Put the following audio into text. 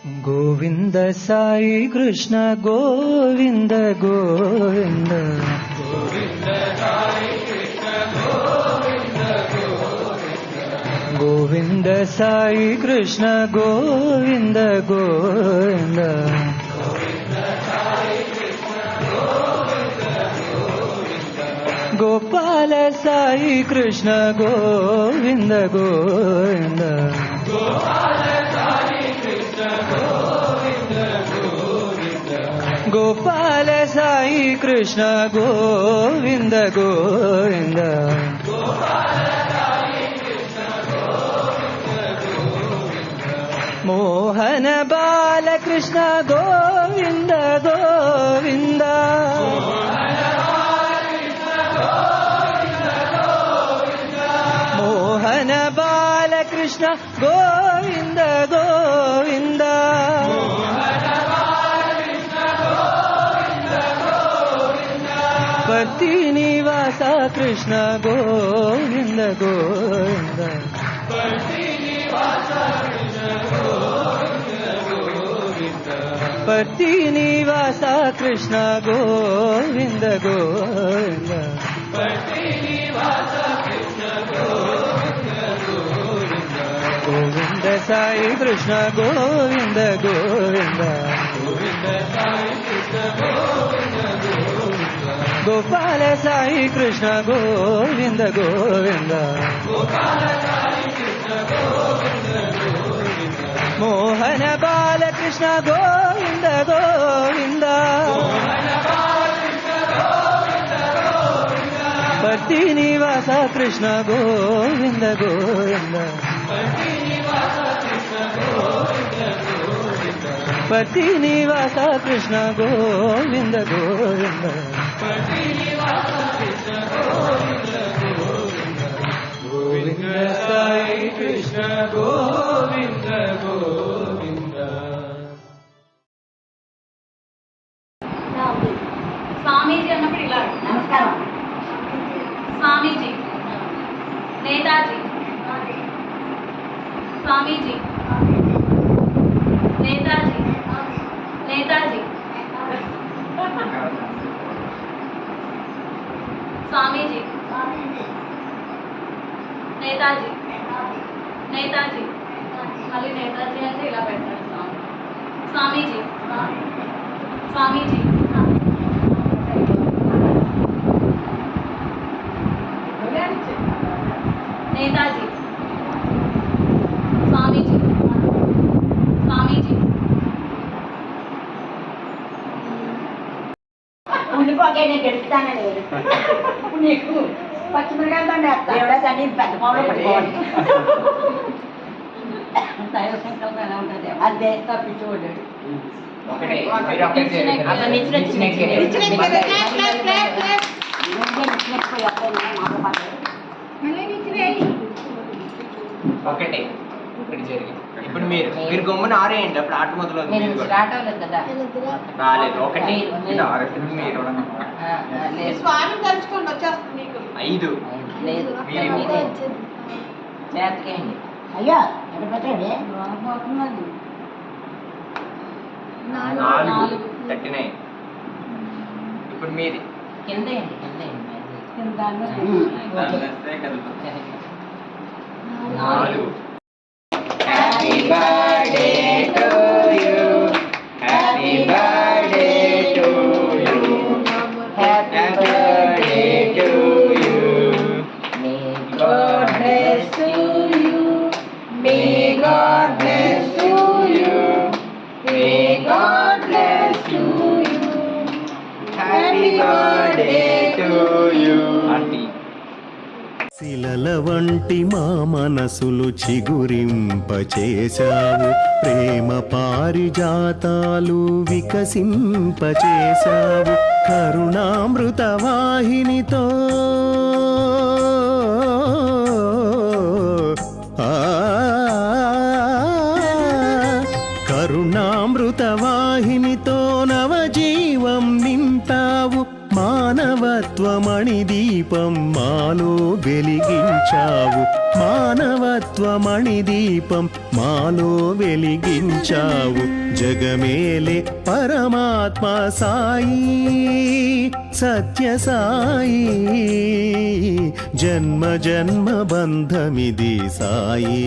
गोविंद साई कृष्ण गोविंद गोविंद गोविंद साई कृष्ण गोविंद गोविंद गोविंद साई कृष्ण गोविंद गोविंद गोविंद साई कृष्ण गोविंद गोविंद गोपाल साई कृष्ण गोविंद गोविंद गोपाल साई कृष्ण गोविंद गोविंद गोपाल साई कृष्ण गोविंद गोविंद गोपाल साई कृष्ण गोविंद गोविंद मोहन बाल कृष्ण गोविंद गोविंद मोहन बाल कृष्ण गोविंद गोविंद पति निवास कृष्ण गोविंद गोविंद पति निवास कृष्ण गोविंद गोविंद गोविंद साई कृष्ण गोविंद गोविंद गोपाल साई कृष्ण गोविंद गोविंद मोहन बाल कृष्ण गोविंद गोविंद पति निवास कृष्ण गोविंद गोविंद पति निवास कृष्ण गोविंद गोविंद गोविंद साई कृष्ण गोविंद गोविंद స్వామీజీ అన్నప్పుడు ఇలా నమస్కారం. స్వామీజీ, నేతాజీ, స్వామీజీ, నేతాజీ, నేతాజీ, స్వామీజీ, నేతాజీ, నేతాజీ, మళ్ళీ నేతాజీ అంటే ఇలా పెట్టారు. స్వామీజీ, స్వామీజీ, నేతాజీ, స్వామీజీ, స్వామీజీ. ఉండిపోకే నేను గెలుపుతానని నీకు పచ్చిమిరకాయలు దేవుడా దాన్ని పెద్ద పావులో పట్టుకోవాలి ఎలా ఉంటుంది అదే తప్పించుకోలేడు ఒకటే ఒకటి జరిగింది. ఇప్పుడు మీరు గమ్మున ఆరేయండి. అప్పుడు ఆట మొదలవుతుంది. స్టార్ట్ అవ్వలేదు కదా రాలేదు. ఒకటి స్వామి తలుచుకోండి వచ్చేస్తుంది మీకు. 5 లేదు మీరు చేతకేయండి అయ్యా ఎక్కడ పెట్టండి 4 39. ఇప్పుడు మీది కింద వేయండి కింద వేయండి 4. Happy birthday to you, happy birthday to you, happy birthday to you. May God bless you, may God bless you, may God bless you, happy birthday to you. ఆంటీ శిలల వంటి మా మనసులు చిగురింపచేశావు, ప్రేమ పారిజాతాలు వికసింపచేశావు, కరుణామృత వాహినితో కరుణామృత వాహినితో నవజీవం నింపావు, మానవత్వమణి దీపం మాలో వెలిగించావు, మానవత్వమణి దీపం మాలో వెలిగించావు జగమేలే పరమాత్మ సాయి సత్య సాయి జన్మ జన్మ బంధమిది సాయి